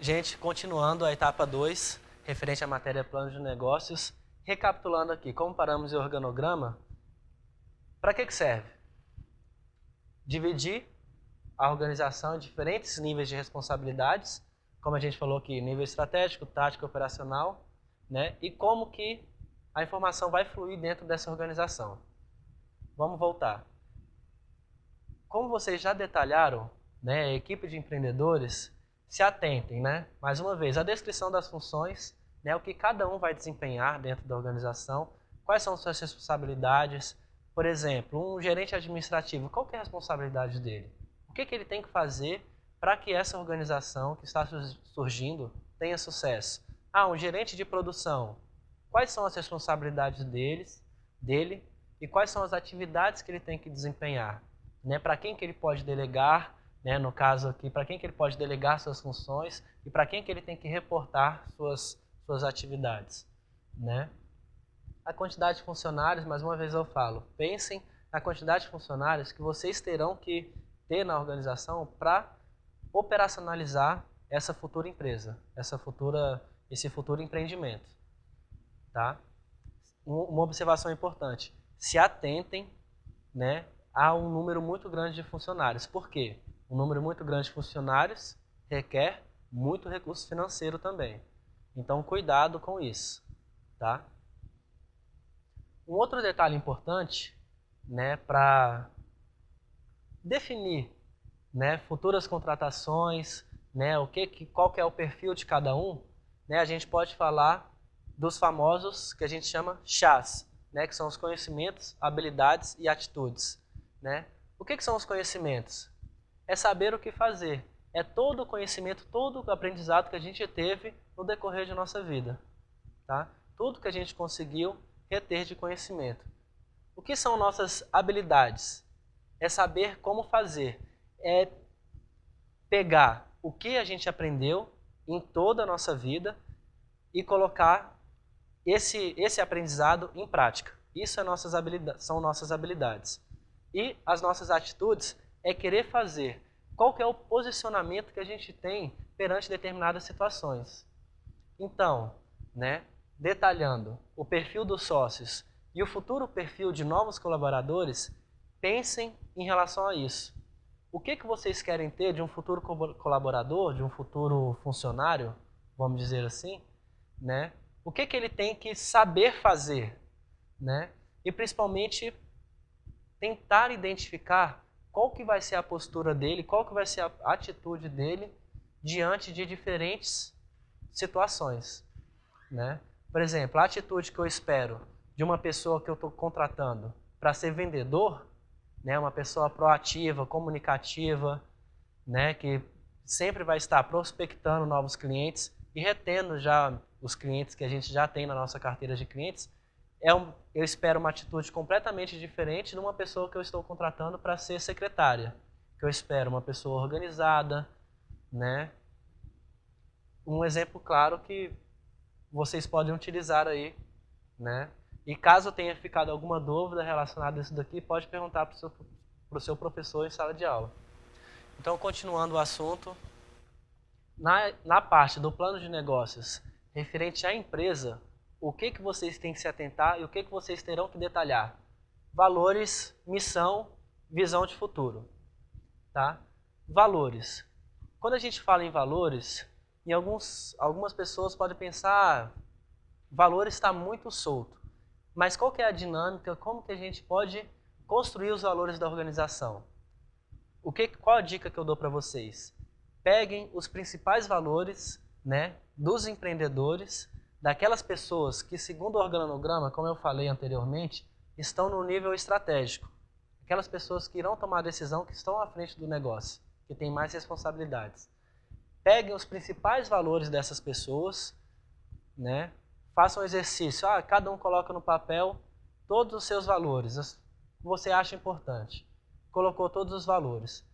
Gente, continuando a etapa 2, referente à matéria plano de negócios, recapitulando aqui, como paramos em organograma, para que serve? Dividir a organização em diferentes níveis de responsabilidades, como a gente falou aqui, nível estratégico, tático, operacional, né? E como que a informação vai fluir dentro dessa organização. Vamos voltar. Como vocês já detalharam, né, a equipe de empreendedores, se atentem, né? Mais uma vez, a descrição das funções, né, o que cada um vai desempenhar dentro da organização, quais são suas responsabilidades. Por exemplo, um gerente administrativo, qual que é a responsabilidade dele? O que ele tem que fazer para que essa organização que está surgindo tenha sucesso? Um gerente de produção, quais são as responsabilidades dele e quais são as atividades que ele tem que desempenhar? Né? Para quem que ele pode delegar? Né, no caso aqui, para quem que ele pode delegar suas funções e para quem que ele tem que reportar suas atividades. Né? A quantidade de funcionários, mais uma vez eu falo, pensem na quantidade de funcionários que vocês terão que ter na organização para operacionalizar essa futura empresa, esse futuro empreendimento. Tá? Uma observação importante, se atentem, né, a um número muito grande de funcionários. Por quê? Um número muito grande de funcionários requer muito recurso financeiro também. Então, cuidado com isso. Tá? Um outro detalhe importante, né, para definir, né, futuras contratações, né, qual que é o perfil de cada um, né, a gente pode falar dos famosos que a gente chama CHAs, né, que são os conhecimentos, habilidades e atitudes. Né? O que são os conhecimentos? É saber o que fazer. É todo o conhecimento, todo o aprendizado que a gente teve no decorrer de nossa vida. Tá? Tudo que a gente conseguiu reter de conhecimento. O que são nossas habilidades? É saber como fazer. É pegar o que a gente aprendeu em toda a nossa vida e colocar esse aprendizado em prática. Isso são nossas habilidades. E as nossas atitudes é querer fazer. Qual que é o posicionamento que a gente tem perante determinadas situações. Então, né, detalhando o perfil dos sócios e o futuro perfil de novos colaboradores, pensem em relação a isso. O que vocês querem ter de um futuro colaborador, de um futuro funcionário, vamos dizer assim, né? O que ele tem que saber fazer, né? E principalmente tentar identificar qual que vai ser a postura dele, qual que vai ser a atitude dele diante de diferentes situações. Né? Por exemplo, a atitude que eu espero de uma pessoa que eu estou contratando para ser vendedor, né? Uma pessoa proativa, comunicativa, né? Que sempre vai estar prospectando novos clientes e retendo já os clientes que a gente já tem na nossa carteira de clientes, eu espero uma atitude completamente diferente de uma pessoa que eu estou contratando para ser secretária. Que eu espero uma pessoa organizada, né? Um exemplo claro que vocês podem utilizar aí, né? E caso tenha ficado alguma dúvida relacionada a isso daqui, pode perguntar para o seu professor em sala de aula. Então, continuando o assunto, na parte do plano de negócios referente à empresa, o que vocês têm que se atentar e o que vocês terão que detalhar? Valores, missão, visão de futuro. Tá? Valores. Quando a gente fala em valores, algumas pessoas podem pensar, valores está muito solto. Mas qual que é a dinâmica, como que a gente pode construir os valores da organização? Qual a dica que eu dou para vocês? Peguem os principais valores, né, dos empreendedores, daquelas pessoas que, segundo o organograma, como eu falei anteriormente, estão no nível estratégico. Aquelas pessoas que irão tomar a decisão, que estão à frente do negócio, que têm mais responsabilidades. Peguem os principais valores dessas pessoas, né, faça um exercício. Cada um coloca no papel todos os seus valores, os que você acha importante. Colocou todos os valores.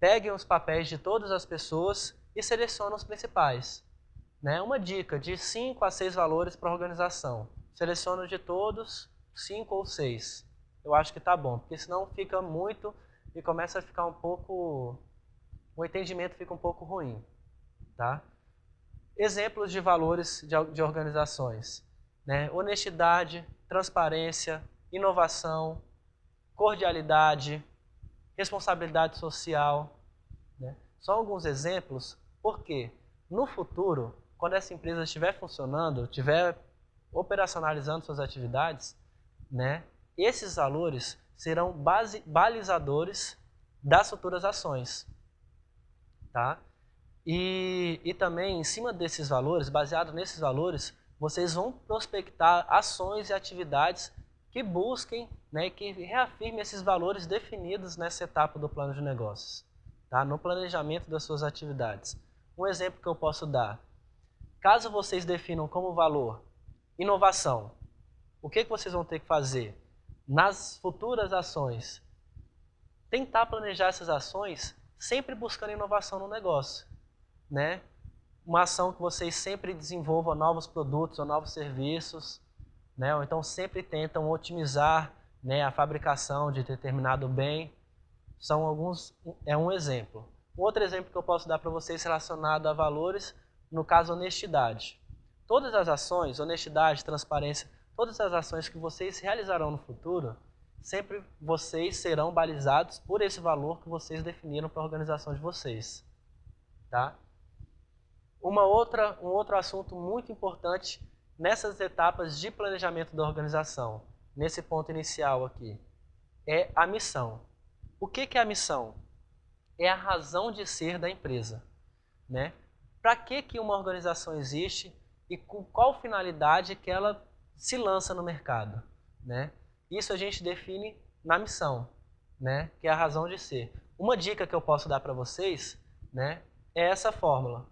Peguem os papéis de todas as pessoas e selecionem os principais. Né? Uma dica, de 5 a 6 valores para a organização. Seleciona de todos 5 ou 6. Eu acho que está bom, porque senão fica muito e começa a ficar um pouco... O entendimento fica um pouco ruim. Tá? Exemplos de valores de organizações. Né? Honestidade, transparência, inovação, cordialidade, responsabilidade social. Né? São alguns exemplos, porque no futuro, quando essa empresa estiver funcionando, estiver operacionalizando suas atividades, né, esses valores serão balizadores das futuras ações. Tá? E também, em cima desses valores, baseado nesses valores, vocês vão prospectar ações e atividades que busquem, né, que reafirmem esses valores definidos nessa etapa do plano de negócios, tá? No planejamento das suas atividades. Um exemplo que eu posso dar. Caso vocês definam como valor inovação, o que vocês vão ter que fazer? Nas futuras ações, tentar planejar essas ações sempre buscando inovação no negócio. Né? Uma ação que vocês sempre desenvolvam novos produtos ou novos serviços, né? Ou então sempre tentam otimizar, né, a fabricação de determinado bem. É um exemplo. Um outro exemplo que eu posso dar para vocês relacionado a valores, no caso honestidade. Todas as ações, honestidade, transparência, todas as ações que vocês realizarão no futuro, sempre vocês serão balizados por esse valor que vocês definiram para a organização de vocês. Tá? Um outro assunto muito importante nessas etapas de planejamento da organização, nesse ponto inicial aqui, é a missão. O que é a missão? É a razão de ser da empresa. Né? Para que uma organização existe e com qual finalidade que ela se lança no mercado. Né? Isso a gente define na missão, né? Que é a razão de ser. Uma dica que eu posso dar para vocês, né, é essa fórmula.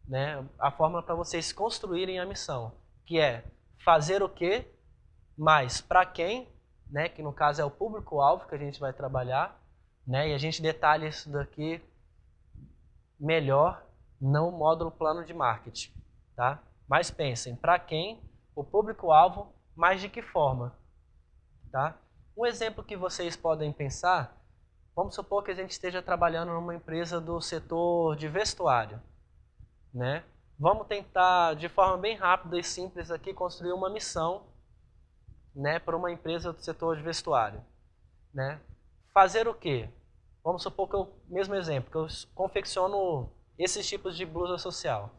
Né? A fórmula para vocês construírem a missão, que é fazer o quê, mais para quem, né, que no caso é o público-alvo que a gente vai trabalhar, né, e a gente detalha isso daqui melhor no módulo plano de marketing. Tá? Mas pensem, para quem, o público-alvo, mas de que forma? Tá? Um exemplo que vocês podem pensar, vamos supor que a gente esteja trabalhando numa empresa do setor de vestuário. Né? Vamos tentar, de forma bem rápida e simples aqui, construir uma missão, né, para uma empresa do setor de vestuário. Né? Fazer o quê? Vamos supor que mesmo exemplo, que eu confecciono esses tipos de blusa social.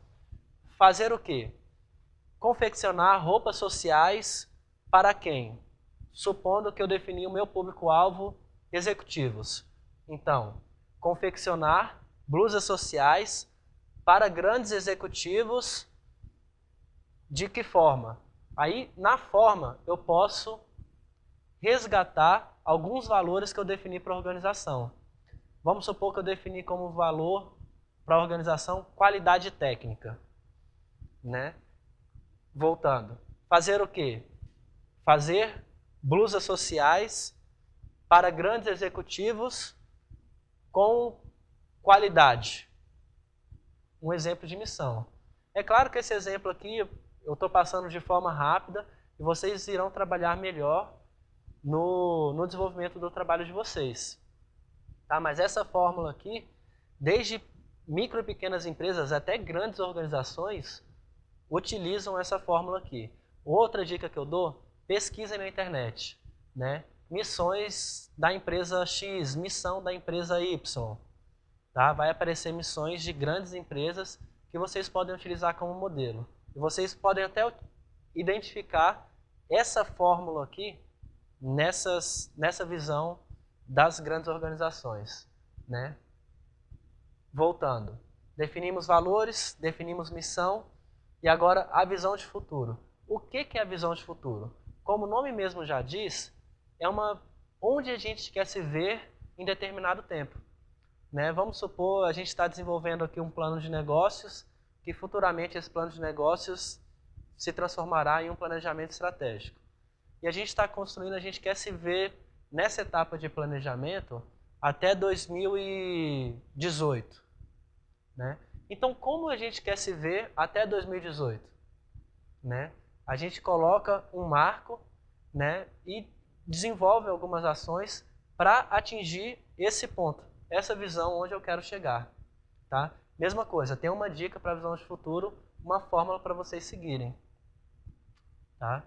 Fazer o quê? Confeccionar roupas sociais para quem? Supondo que eu defini o meu público-alvo executivos. Então, confeccionar blusas sociais para grandes executivos, de que forma? Aí, na forma, eu posso resgatar alguns valores que eu defini para a organização. Vamos supor que eu defini como valor para a organização qualidade técnica. Né? Voltando. Fazer o quê? Fazer blusas sociais para grandes executivos com qualidade. Um exemplo de missão. É claro que esse exemplo aqui eu estou passando de forma rápida e vocês irão trabalhar melhor no desenvolvimento do trabalho de vocês. Tá? Mas essa fórmula aqui, desde micro e pequenas empresas até grandes organizações, utilizam essa fórmula aqui. Outra dica que eu dou, pesquisem na internet. Né? Missões da empresa X, missão da empresa Y. Tá? Vai aparecer missões de grandes empresas que vocês podem utilizar como modelo. E vocês podem até identificar essa fórmula aqui nessa visão das grandes organizações. Né? Voltando. Definimos valores, definimos missão e agora a visão de futuro. O que é a visão de futuro? Como o nome mesmo já diz, é onde a gente quer se ver em determinado tempo. Né? Vamos supor, a gente está desenvolvendo aqui um plano de negócios, que futuramente esse plano de negócios se transformará em um planejamento estratégico. E a gente está construindo, a gente quer se ver nessa etapa de planejamento até 2018. Né? Então, como a gente quer se ver até 2018? Né? A gente coloca um marco, né, e desenvolve algumas ações para atingir esse ponto, essa visão onde eu quero chegar. Tá? Mesma coisa, tem uma dica para a visão de futuro, uma fórmula para vocês seguirem. Tá?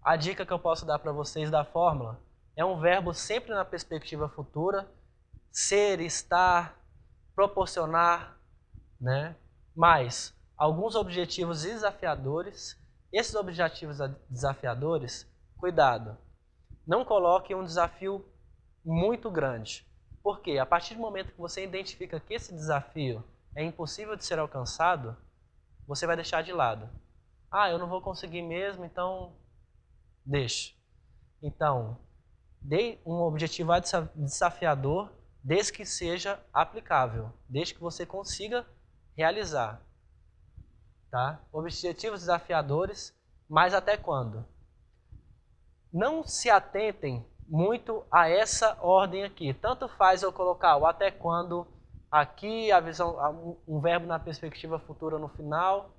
A dica que eu posso dar para vocês da fórmula é um verbo sempre na perspectiva futura, ser, estar, proporcionar, né? Mais alguns objetivos desafiadores. Esses objetivos desafiadores, cuidado, não coloque um desafio muito grande. Por quê? A partir do momento que você identifica que esse desafio é impossível de ser alcançado, você vai deixar de lado. Ah, eu não vou conseguir mesmo, então deixa. Então, dê um objetivo desafiador, desde que seja aplicável, desde que você consiga realizar. Tá? Objetivos desafiadores, mas até quando? Não se atentem muito a essa ordem aqui. Tanto faz eu colocar o até quando aqui, a visão, um verbo na perspectiva futura no final,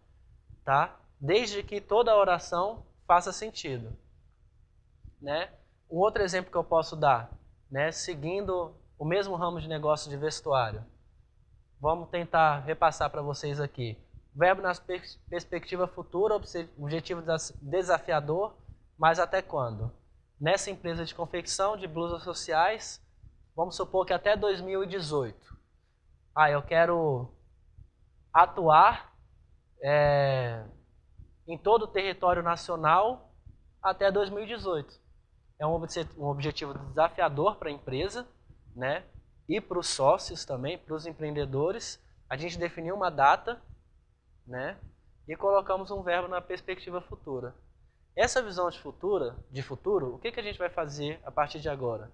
tá? Desde que toda a oração faça sentido. Né? Um outro exemplo que eu posso dar, né? Seguindo o mesmo ramo de negócio de vestuário. Vamos tentar repassar para vocês aqui. Verbo na perspectiva futura, objetivo desafiador, mas até quando? Nessa empresa de confecção de blusas sociais, vamos supor que até 2018. Ah, eu quero atuar em todo o território nacional até 2018. É um objetivo desafiador para a empresa, né? E para os sócios também, para os empreendedores. A gente definiu uma data, né? E colocamos um verbo na perspectiva futura. Essa visão de futuro, o que a gente vai fazer a partir de agora?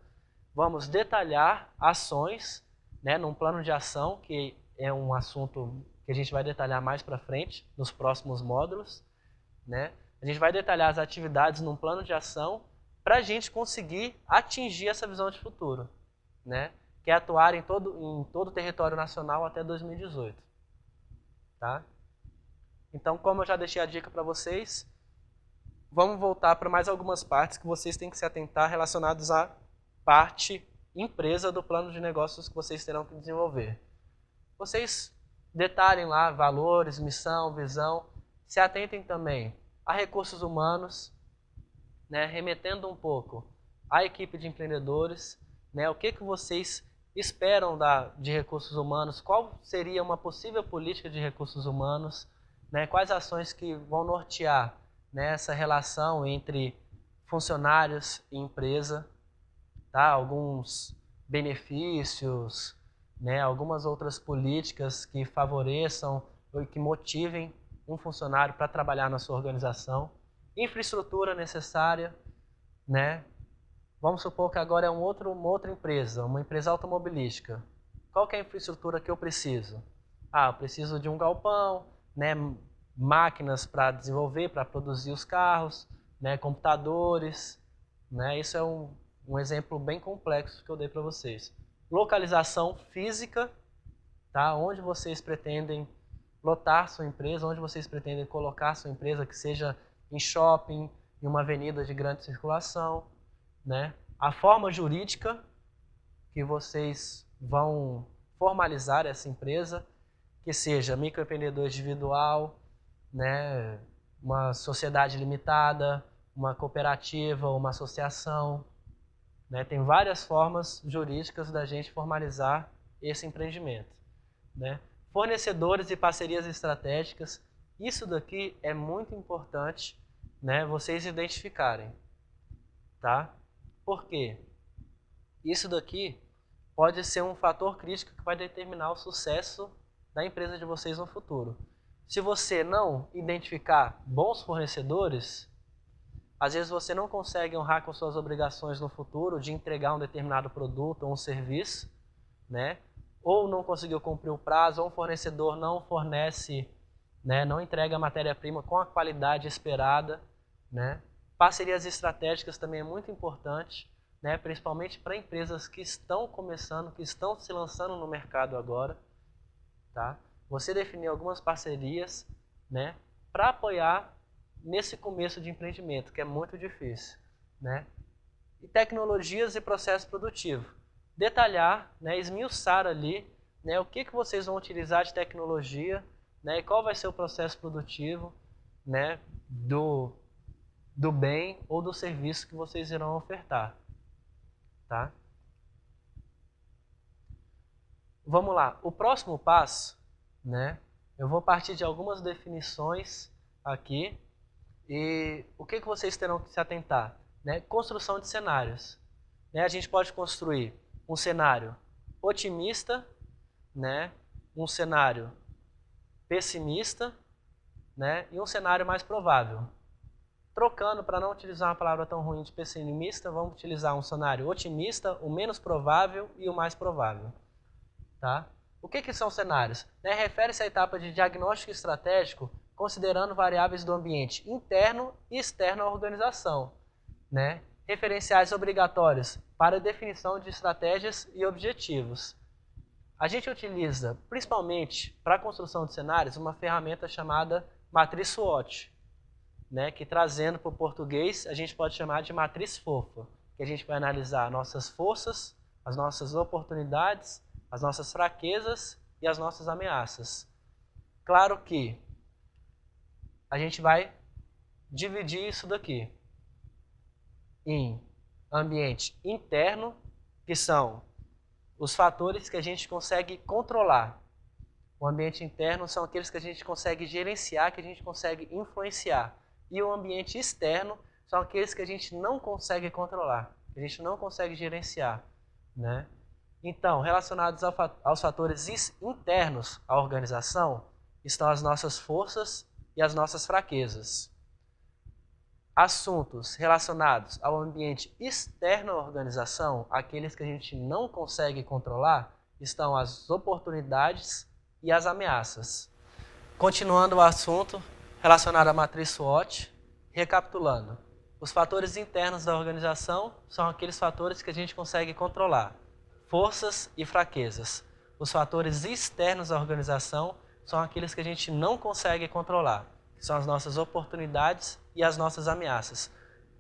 Vamos detalhar ações, né, num plano de ação, que é um assunto que a gente vai detalhar mais para frente, nos próximos módulos. Né? A gente vai detalhar as atividades num plano de ação para a gente conseguir atingir essa visão de futuro. Né? Que é atuar em todo o território nacional até 2018. Tá? Então, como eu já deixei a dica para vocês, vamos voltar para mais algumas partes que vocês têm que se atentar relacionadas à parte empresa do plano de negócios que vocês terão que desenvolver. Vocês detalhem lá valores, missão, visão, se atentem também a recursos humanos, né, remetendo um pouco à equipe de empreendedores, né, o que vocês esperam de recursos humanos, qual seria uma possível política de recursos humanos, né, quais ações que vão nortear, né, essa relação entre funcionários e empresa, tá? Alguns benefícios, né, algumas outras políticas que favoreçam ou que motivem um funcionário para trabalhar na sua organização, infraestrutura necessária, né? Vamos supor que agora é uma outra empresa, uma empresa automobilística. Qual que é a infraestrutura que eu preciso? Ah, eu preciso de um galpão, né, máquinas para desenvolver, para produzir os carros, né, computadores, né? Isso é um exemplo bem complexo que eu dei para vocês. Localização física, tá? Onde vocês pretendem lotar sua empresa, onde vocês pretendem colocar sua empresa, que seja em shopping, em uma avenida de grande circulação, né? A forma jurídica que vocês vão formalizar essa empresa, que seja microempreendedor individual, né? Uma sociedade limitada, uma cooperativa, uma associação, né? Tem várias formas jurídicas da gente formalizar esse empreendimento, né? Fornecedores e parcerias estratégicas, isso daqui é muito importante, né, vocês identificarem, tá? Por quê? Isso daqui pode ser um fator crítico que vai determinar o sucesso da empresa de vocês no futuro. Se você não identificar bons fornecedores, às vezes você não consegue honrar com suas obrigações no futuro de entregar um determinado produto ou um serviço, né? Ou não conseguiu cumprir o prazo, ou um fornecedor não fornece né? Não entrega a matéria-prima com a qualidade esperada, né? Parcerias estratégicas também é muito importante, né? Principalmente para empresas que estão começando, que estão se lançando no mercado agora, tá? Você definir algumas parcerias, né? Para apoiar nesse começo de empreendimento, que é muito difícil, né? E tecnologias e processo produtivo. Detalhar, né? Esmiuçar ali, né? O que vocês vão utilizar de tecnologia, né? E qual vai ser o processo produtivo, né? Do bem ou do serviço que vocês irão ofertar, tá? Vamos lá. O próximo passo, né? Eu vou partir de algumas definições aqui e o que vocês terão que se atentar, né? Construção de cenários, né? A gente pode construir um cenário otimista, né? Um cenário pessimista, né? E um cenário mais provável. Trocando, para não utilizar uma palavra tão ruim de pessimista, vamos utilizar um cenário otimista, o menos provável e o mais provável. Tá? O que são cenários? Né? Refere-se à etapa de diagnóstico estratégico, considerando variáveis do ambiente interno e externo à organização. Né? Referenciais obrigatórios para a definição de estratégias e objetivos. A gente utiliza, principalmente para a construção de cenários, uma ferramenta chamada matriz SWOT. Né, que trazendo para o português, a gente pode chamar de matriz fofa, que a gente vai analisar nossas forças, as nossas oportunidades, as nossas fraquezas e as nossas ameaças. Claro que a gente vai dividir isso daqui em ambiente interno, que são os fatores que a gente consegue controlar. O ambiente interno são aqueles que a gente consegue gerenciar, que a gente consegue influenciar. E o ambiente externo são aqueles que a gente não consegue controlar, que a gente não consegue gerenciar, né? Então, relacionados aos fatores internos à organização, estão as nossas forças e as nossas fraquezas. Assuntos relacionados ao ambiente externo à organização, aqueles que a gente não consegue controlar, estão as oportunidades e as ameaças. Continuando o assunto relacionado à matriz SWOT, recapitulando. Os fatores internos da organização são aqueles fatores que a gente consegue controlar, forças e fraquezas. Os fatores externos da organização são aqueles que a gente não consegue controlar, que são as nossas oportunidades e as nossas ameaças.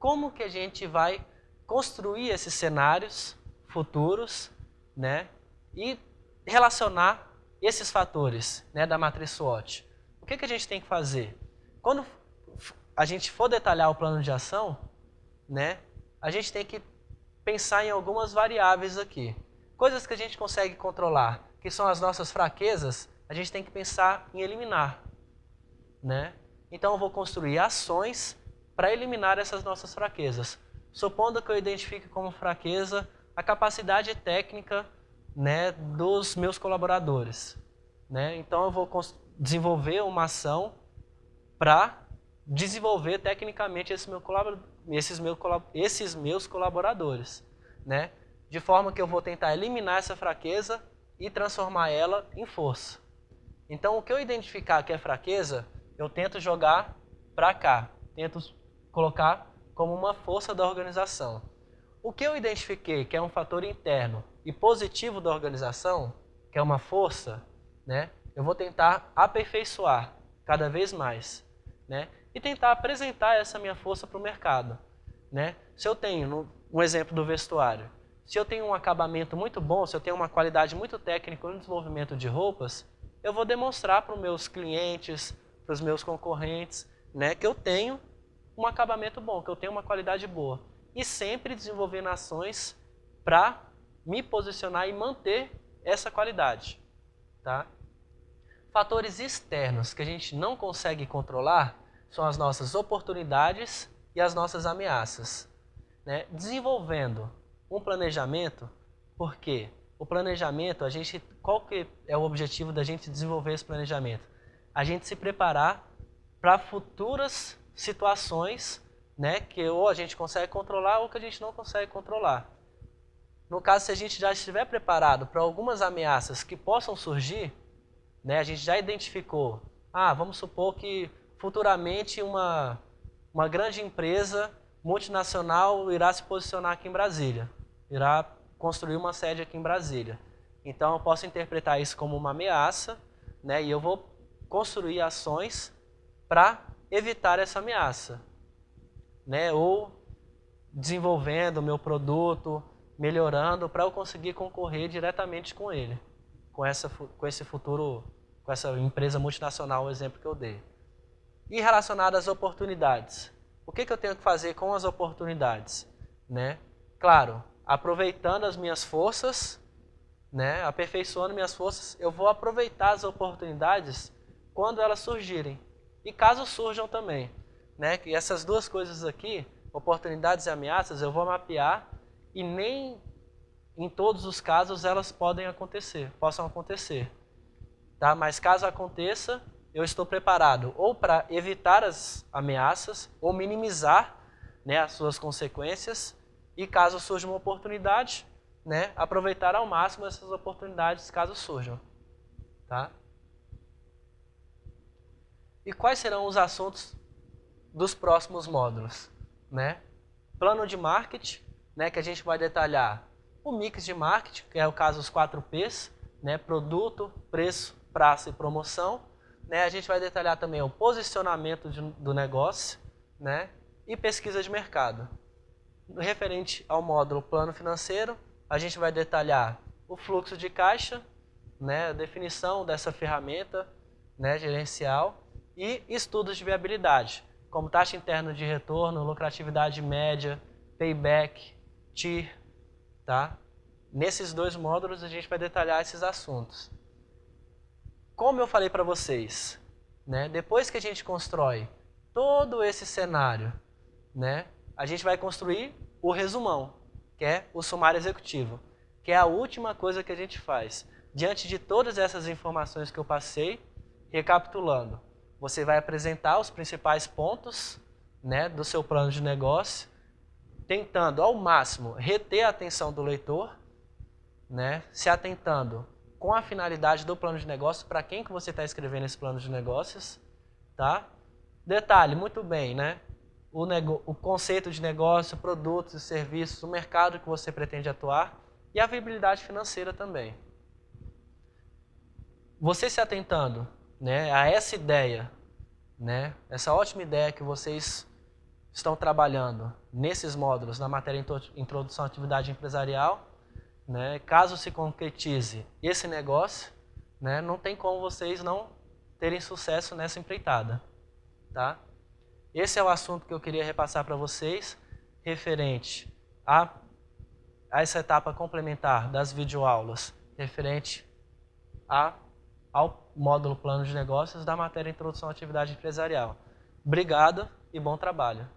Como que a gente vai construir esses cenários futuros, né, e relacionar esses fatores, né, da matriz SWOT? O que a gente tem que fazer? Quando a gente for detalhar o plano de ação, né, a gente tem que pensar em algumas variáveis aqui. Coisas que a gente consegue controlar, que são as nossas fraquezas, a gente tem que pensar em eliminar, né? Então eu vou construir ações para eliminar essas nossas fraquezas. Supondo que eu identifique como fraqueza a capacidade técnica, né, dos meus colaboradores, né? Então eu vou desenvolver uma ação para desenvolver tecnicamente esses meus colaboradores, né? De forma que eu vou tentar eliminar essa fraqueza e transformar ela em força. Então, o que eu identificar que é fraqueza, eu tento jogar para cá, tento colocar como uma força da organização. O que eu identifiquei que é um fator interno e positivo da organização, que é uma força, né? Eu vou tentar aperfeiçoar cada vez mais, né? E tentar apresentar essa minha força para o mercado, né? Se eu tenho, um exemplo do vestuário, se eu tenho um acabamento muito bom, se eu tenho uma qualidade muito técnica no desenvolvimento de roupas, eu vou demonstrar para os meus clientes, para os meus concorrentes, né, que eu tenho um acabamento bom, que eu tenho uma qualidade boa. E sempre desenvolvendo ações para me posicionar e manter essa qualidade, tá? Fatores externos que a gente não consegue controlar são as nossas oportunidades e as nossas ameaças, né? Desenvolvendo um planejamento, porque o planejamento, qual que é o objetivo da gente desenvolver esse planejamento? A gente se preparar para futuras situações, né, que ou a gente consegue controlar ou que a gente não consegue controlar. No caso, se a gente já estiver preparado para algumas ameaças que possam surgir, né, a gente já identificou Vamos supor que futuramente uma grande empresa multinacional irá se posicionar aqui em Brasília, irá construir uma sede aqui em Brasília. Então eu posso interpretar isso como uma ameaça, né? E eu vou construir ações para evitar essa ameaça, né? Ou desenvolvendo o meu produto, melhorando para eu conseguir concorrer diretamente com ele, com esse futuro, com essa empresa multinacional, o exemplo que eu dei. E relacionado às oportunidades, o que eu tenho que fazer com as oportunidades, né? Claro, aproveitando as minhas forças, né? Aperfeiçoando minhas forças, eu vou aproveitar as oportunidades quando elas surgirem e caso surjam também, né? Que essas duas coisas aqui, oportunidades e ameaças, eu vou mapear e nem em todos os casos elas possam acontecer, tá? Mas caso aconteça, eu estou preparado ou para evitar as ameaças ou minimizar, né, as suas consequências e caso surja uma oportunidade, né, aproveitar ao máximo essas oportunidades caso surjam, tá? E quais serão os assuntos dos próximos módulos, né? Plano de marketing, né, que a gente vai detalhar o mix de marketing, que é o caso dos 4Ps, né, produto, preço, praça e promoção, né? A gente vai detalhar também o posicionamento do negócio, né, e pesquisa de mercado. Referente ao módulo plano financeiro, a gente vai detalhar o fluxo de caixa, né, a definição dessa ferramenta, né, gerencial e estudos de viabilidade, como taxa interna de retorno, lucratividade média, payback, TIR, tá? Nesses dois módulos a gente vai detalhar esses assuntos. Como eu falei para vocês, né, depois que a gente constrói todo esse cenário, né, a gente vai construir o resumão, que é o sumário executivo, que é a última coisa que a gente faz. Diante de todas essas informações que eu passei, recapitulando, você vai apresentar os principais pontos, né, do seu plano de negócio, tentando ao máximo reter a atenção do leitor, né, se atentando com a finalidade do plano de negócio, para quem que você está escrevendo esse plano de negócios, tá? Detalhe, muito bem, né? O conceito de negócio, produtos e serviços, o mercado que você pretende atuar e a viabilidade financeira também. Você se atentando, né, a essa ideia, né, essa ótima ideia que vocês estão trabalhando nesses módulos, na matéria Introdução à Atividade Empresarial, né, caso se concretize esse negócio, né, não tem como vocês não terem sucesso nessa empreitada, tá? Esse é o assunto que eu queria repassar para vocês, referente a essa etapa complementar das videoaulas, referente ao módulo Plano de Negócios da matéria Introdução à Atividade Empresarial. Obrigado e bom trabalho.